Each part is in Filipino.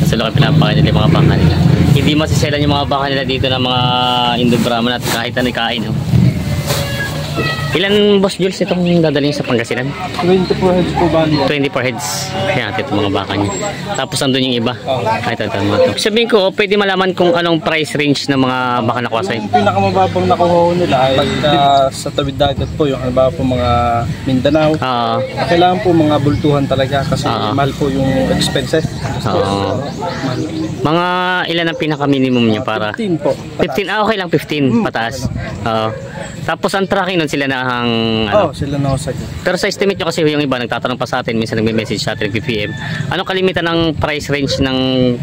Sa laki pinapakain nila yung mga baka nila. Hindi masiselan yung mga baka nila dito ng mga Indo Brahman at kahit ano kain. Oh. Ilan Boss Jules itong dadalhin sa Pangasinan? 24 heads po ba niya? 24 heads. Yan natin itong mga baka niya. Tapos andun yung iba. Ito mga ito. Sabihin ko, pwede malaman kung anong price range ng mga baka nakuha sa'yo. Yung pinakamababang nakuha nila ay sa tawid dagat po, yung halimbawa po mga Mindanao. Kailangan po mga bultuhan talaga kasi mahal po yung expenses. Mga ilan ang pinaka-minimum niya para? 15 po. 15? Okay lang, 15 pataas. Tapos ang tracking nun sila na ang ano? Sila na ako. Pero sa estimate nyo kasi yung iba nagtatanong pa sa atin, minsan nagme-message sa atin, nag-PM. Anong kalimitan ng price range ng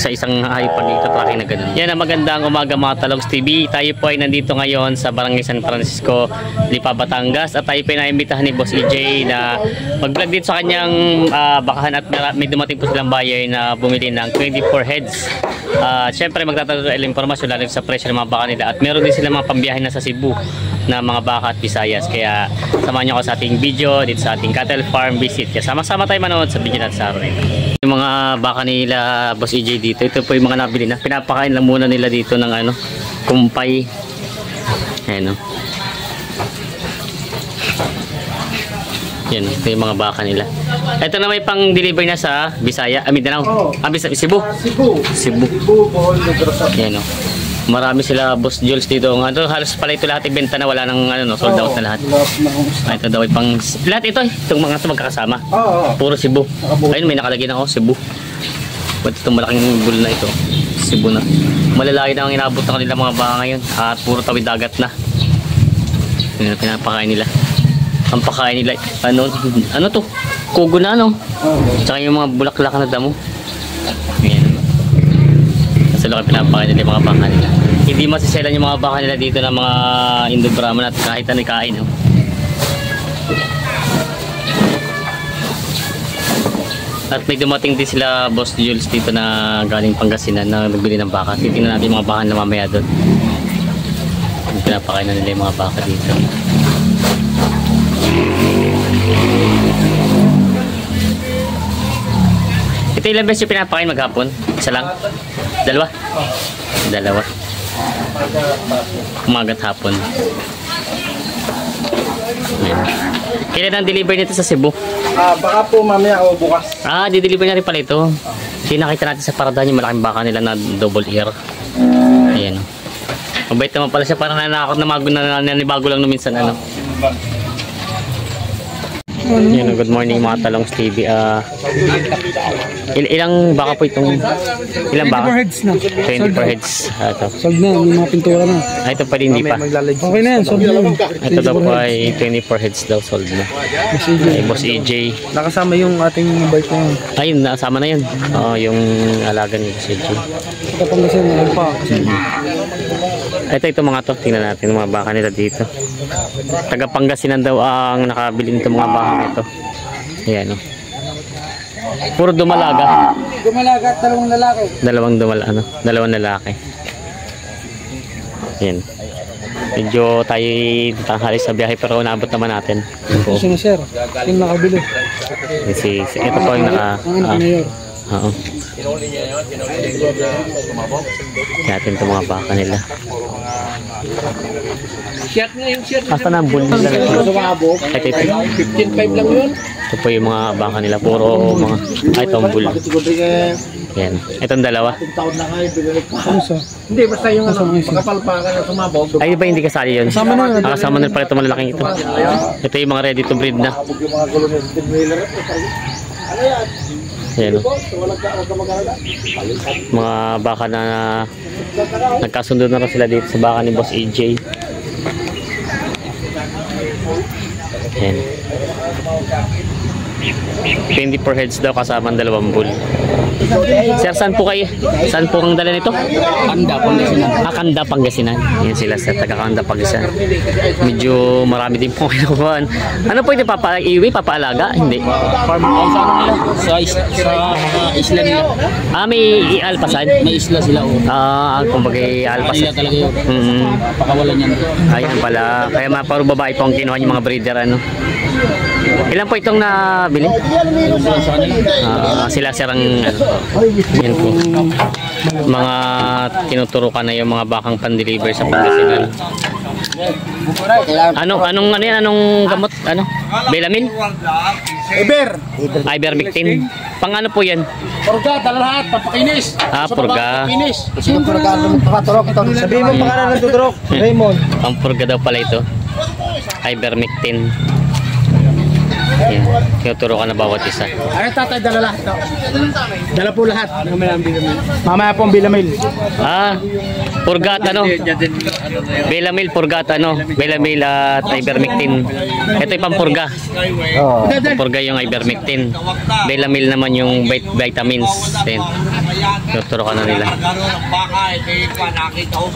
sa isang hayop pag ito-tracking na gano'n? Yan ang magandang umaga mga Talogs TV. Tayo po ay nandito ngayon sa Barangay San Francisco, Lipa, Batangas. At tayo po ay naimbitahan ni Boss EJ na mag-vlog dito sa kanyang bakahan at may dumating po silang buyer na bumili ng 24 heads. Siyempre magtatanong sa impormasyon lalo sa presyo ng mga baka nila. At meron din sila mga pambiyahe na sa Cebu na mga baka at Visayas. Kaya samahan nyo ako sa ating video dito sa ating cattle farm visit. Kaya sama-sama tayo manood sa video natin sa araw nito. Yung mga baka nila Boss EJ dito, ito po yung mga nabili na. Pinapakain lang muna nila dito ng ano, kumpay. Ayan o. Yan, ito yung mga baka nila. Ito na may pang deliver na sa Bisaya, Mindanao. Cebu. Cebu. Yan o. Marami sila Boss Jules dito. Halos pala ito lahat ibenta na wala nang ano, sold out na lahat. Ito daw ay pang lahat ito itong mga ito magkakasama. Puro Cebu. Ayun may nakalagay na Cebu. Pati itong malaking bull na ito. Cebu na. Malalaki na ang inabot ng kanila mga baka ngayon. At puro tawid dagat na. Yun ang pinapakain nila. Ang pakain nila ano to? Kugo na no? Tsaka yung mga bulaklak na damo. Ayan. Sa laki pinapakain nila yung mga baka nila. Hindi masiselan yung mga baka nila dito ng mga Indo Brahman at kahit ano kain. No? At may dumating din sila Boss Jules dito na galing Pangasinan na nagbili ng baka. Titingnan natin yung mga baka na mamaya doon. Pinapakain na nila yung mga baka dito. Ito ilang beses yung pinapakain maghapon? Isa lang? Dalawa? Dalawa. Umagat hapon. Ayan. Kailan ang deliver nito sa Cebu? Baka po mamaya o bukas. Di-deliver na rin pala ito. Nakita natin sa paradahan yung malaking baka nila na double ear. Ayan. Mabait naman pala siya, parang nanakot na nanibago lang no minsan ano. Yan, good morning mga Talogs TV. Ilang baka po itong ilang baka? 24 heads na. 24 heads. Ito. Sold na, may mga pintura na. Ito pa hindi pa. Okay na yan, sold na. Ito daw po ay 24 heads daw sold na. Boss EJ. Nakasama yung ating bike na yun. Ayun, nakasama na yun. Yung alaga ni Boss EJ. Ito pang kasi meron pa. Ito mga to, tingnan natin mga baka nila dito. Taga Pangasinan daw ang nakabili nito mga baka nito. Ayan o. Puro dumalaga. Dumalaga at dalawang lalaki. Dalawang lalaki. Ayan. Medyo tayo tanghali sa biyahe pero naabot naman natin. Ito na sir, yung nakabili. Ito po yung Oo. Natin itong mga baka nila. Shirt nga yung shirt. Asa na ang bull nila? Ito. 15.5 lang yun. Ito po yung mga baka nila. Puro mga itong bull. Yan. Itong dalawa. Hindi, basta yung makapalpakan na sumabog. Ay, ba hindi kasali yun? Kasama na pala itong malalaking ito. Ito yung mga ready to breed na. Ayan, mga baka na nagkasundo na rin sila dito sa baka ni Boss EJ. Ayan. 24 heads daw kasama ang dalawang bull. Sir, saan po kayo? Saan po ang dala nito? Kanda, Pangasinan. Kanda, Pangasinan. Yan sila sa taga Kanda, Pangasinan. Medyo marami din po kinukuhaan. Ano po ito? Papaalaga? Hindi. Farm house ano nila? Sa isla nila. May ialpasan? May isla sila. Kumbaga ialpasan. Nila talaga yun. Pakawalan yan. Ayan pala. Kaya paro babae po ang kinuha yung mga breeder ano. Ilan po itong nabili? Sa kanila. Sila sirang Yan po. Mga tinuturukan na yung mga bakang pan-deliver sa Pangasinan. Anong ano yan? Anong gamot? Ano? Belamil? Ivermectin. Pang ano po yan? Purga, dala lahat, papakinis. Purga. Sino purga? Paturok ito. Sabihin mo pangalan ng tuturok. Raymond. Pang purga daw pala ito. Ivermectin. Yan. Tinuturukan na bawat isa. Ano tatay, dala lahat? Dala po lahat. Mamaya po ang bilamil. Purga at ano? Belamil, purga at ano? Belamil at ivermectin. Ito yung pampurga. Pampurga yung ivermectin. Belamil naman yung vitamins. Yan. Tinuturukan na nila.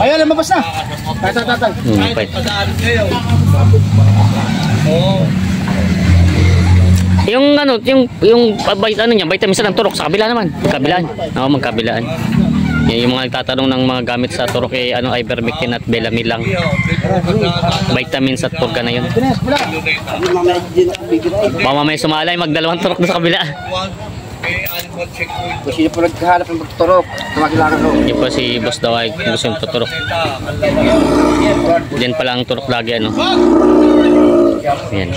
Ayun, lumabas na. Tatay. Yung ano, yung ano niya, vitamins ng turok sa kabila naman. Kabilaan. Oo, magkabilaan. Yan yung mga nagtatanong ng mga gamit sa turok ano, ivermectin at belamil lang. Vitamins at purga na yun. Mamaya sumalay, magdalawang turok na sa kabila. Sino po naghahanap ng turok? Tumakilangan ko. Yun po si boss daw ay gusto yung tuturok. Diyan pala ang turok lagi ano. Yan.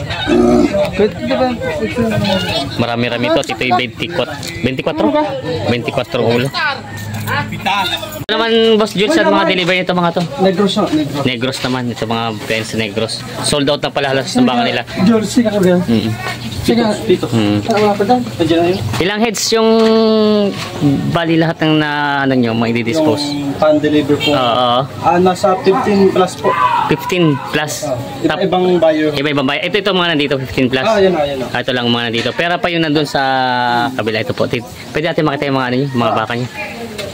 Marami-rami ito. Ito yung 24 ulo. Ano naman boss Jules sa mga delivery nito mga to? Negros naman. Ito mga friends Negros. Sold out na pala halos ng baka nila. Ilang heads yung bali lahat ng ano nyo mai-dispose? Yung pan-deliver po. Nasa 15 plus po. 15 plus. Ibang buyer. Iba-ibang buyer. Ito mga nandito 15 plus. Yan. Ito lang mga nandito. Pero pa yung nandun sa kabila ito po. Pwede natin makita yung mga ano nyo, mga baka nyo.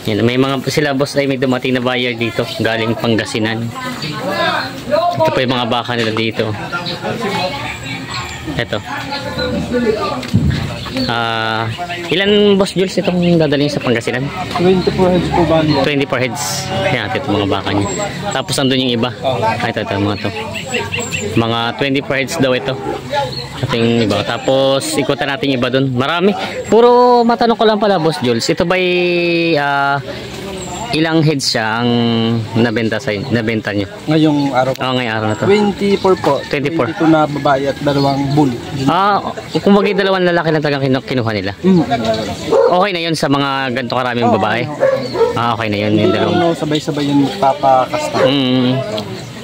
Yan, may mga sila boss ay may dumating na buyer dito galing Pangasinan. Ito pa yung mga baka nila dito. Ito. Ilan boss Jules itong dadalhin sa Pangasinan? 24 heads po bali. 24 heads. Yan, ito mga baka niya. Tapos andun yung iba. Ito mga to. Mga 24 heads daw ito. Ito yung iba. Tapos ikutan natin yung iba dun. Marami. Puro matanong ko lang pala boss Jules. Ito ba'y ilang heads siya ang nabenta nyo? Ngayong araw po. Ngayong araw na to. 24 po. 24. Ito na babae at dalawang bull. Kung maging dalawang lalaki lang talagang kinuha nila. Okay na yun sa mga ganito karaming babae. Okay na yun. Yung dalawang. Sabay-sabay yung papakasta.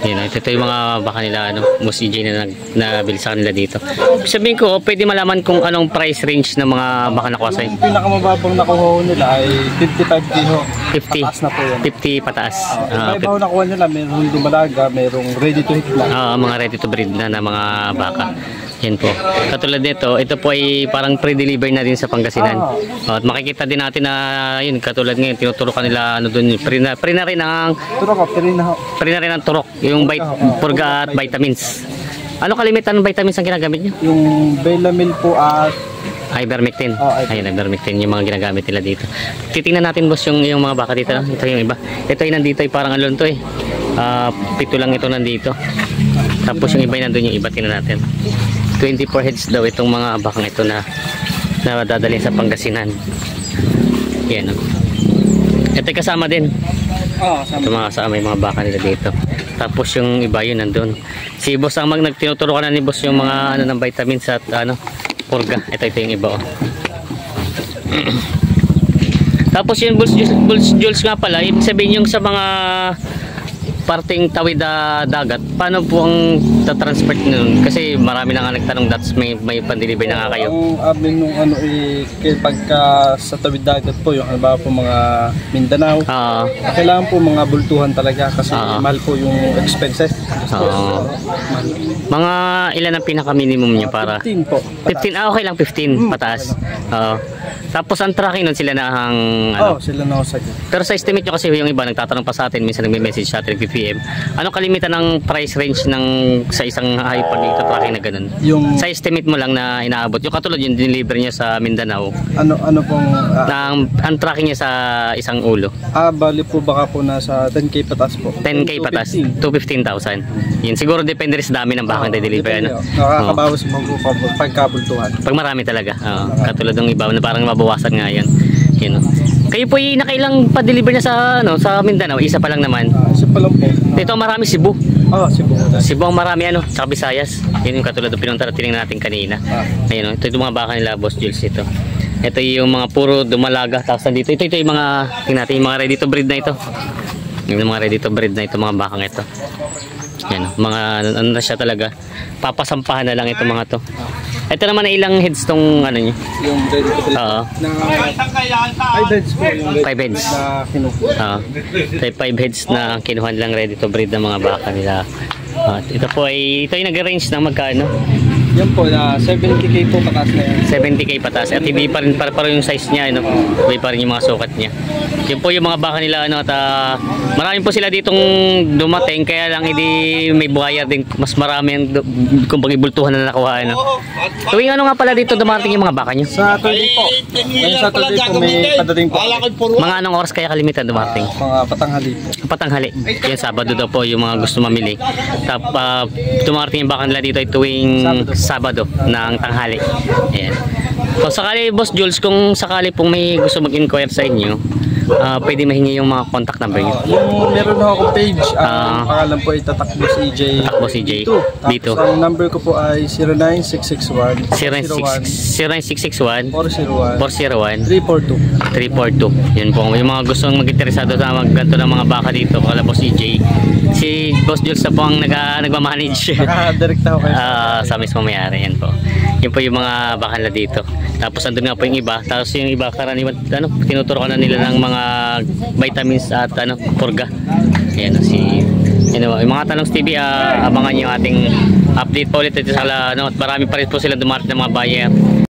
Ito yung mga baka nila Boss EJ na nabili sa kanila dito. Sabihin ko, pwede malaman kung anong price range ng mga baka nakuha sa'yo. Yung pinakamababang nakuha nila ay 55 kilo. 50. Pataas na po yan. 50 pataas. Iba nakuha nila, mayroong dumalaga, mayroong ready to hit na. Mga ready to breed na mga baka. Yan po. Katulad nito, ito po ay parang pre-deliver na din sa Pangasinan. At makikita din natin na yun, katulad ngayon, tinuturokan nila doon, pre na rin ang turok, yung purga at vitamins. Ano kalimitan ng vitamins ang ginagamit nyo? Yung Belamil po at Ivermectin. Ayun, Ivermectin yung mga ginagamit nila dito. Titingnan natin boss yung mga baka dito. Ito yung iba. Ito yung nandito ay parang alon to eh. 7 lang ito nandito. Tapos yung iba yung nandun yung iba. Tingnan natin. 24 heads daw itong mga bakang ito na dadalhin sa Pangasinan. Yan. Ito yung kasama din. Ito mga kasama yung mga baka nila dito. Tapos yung iba yun nandun. Si boss ang nagtinuturo ka na ni boss yung mga ng vitamins at purga. Ito yung iba. Tapos yung Bulls Jules nga pala, ibig sabihin yung sa mga parting tawid dagat, paano po ang transport nun? Kasi marami na nga nagtanong that's may pan-deliver na nga kayo. Ang amin nung pagka sa tawid dagat po, yung halimbawa po mga Mindanao, kailangan po mga bultuhan talaga kasi mahal po yung expenses. Mga ilan ang pinaka-minimum nyo para? 15 po. 15, okay lang 15 pataas. Tapos ang tracking nun sila na ang sila na sa pero sa estimate nyo kasi yung iba nagtatanong pa sa atin, minsan nagme-message sa atin PM. Anong kalimitan ng price range ng sa isang pag tracking na ganun? Yung sa estimate mo lang na inaabot. Yung katulad yung deliver niya sa Mindanao. Ano pong ang tracking niya sa isang ulo. Bali po baka po nasa 10k pataas po. 10k pataas. 215,000. Yun siguro depende rin sa dami ng bakang na-deliver nakakabawas pagkabultuhan. Pag marami talaga. Katulad ng iba na parang mabawasan nga yan. Yan, no? Kayo po ay nakailang pa-deliver na sa sa Mindanao, isa pa lang naman. Isa pa lang po. Ito marami Cebu. Cebu. Cebu ang marami tsaka Visayas. Yun yung katulad ng pinunta tinignan natin kanina. Ayun, ito yung mga baka nila Boss Jules ito. Ito yung mga puro dumalaga tapos nandito. Ito yung mga tingnan natin yung mga ready to breed na ito. Yung mga ready to breed na ito mga bakang ito. Yan, mga ano na siya talaga. Papasampahan na lang ito mga to. Ito naman ay ilang heads tong ano niyo? Yung ready to breed Oo. na 5 heads po yung ready 5 heads. na kinukuha. Oo. Ito ay 5 heads na kinuha nilang ready to breed ng mga baka nila. Ito po ay ito ay nag-range ng magkano? Yan po, 70k po pataas na yan. 70k pataas at hindi pa rin para yung size niya ano. Hindi pa rin yung mga sukat niya. Yun po yung mga baka nila ano at marami po sila ditong dumating kaya lang hindi may buhaya din mas marami yung kumbaga bultuhan na nakuha ano. Tuwing ano nga pala dito dumarating yung mga baka niyo? Saturday po. Ngayon Saturday po may padating po. Mga anong oras kaya kalimitan dumarating? Mga patanghali po. Patanghali. Yan Sabado daw po yung mga gusto mamili. Tapos dumarating yung baka nila dito ay tuwing Sabado ng tanghali. Ayan. So sakali Boss Jules kung sakali pong may gusto mag-inquire sa inyo, pwede mahingi yung mga contact number niyo. Yung meron na akong page, ang pangalan po ay Tatakbo CJ. Takbo CJ. Dito. Tapos ang number ko po ay 09661 09661 401 401 342. 342. Yun po. Yung mga gustong mag-interesado sa magganto ng mga baka dito, kala Boss CJ. Si Boss Jules na po ang nagmamanage. Direct ako kayo. Sa mismo may-ari. Yan po. Yun po yung mga baka nila dito. Tapos andun nga po yung iba. Tapos yung iba karaniwan tinuturo na nila ng mga vitamins at purga. Ayan yung mga Tanong TV, abangan niyo yung ating update po ulit ito sa at marami pa rin po sila dumarating ng mga buyer.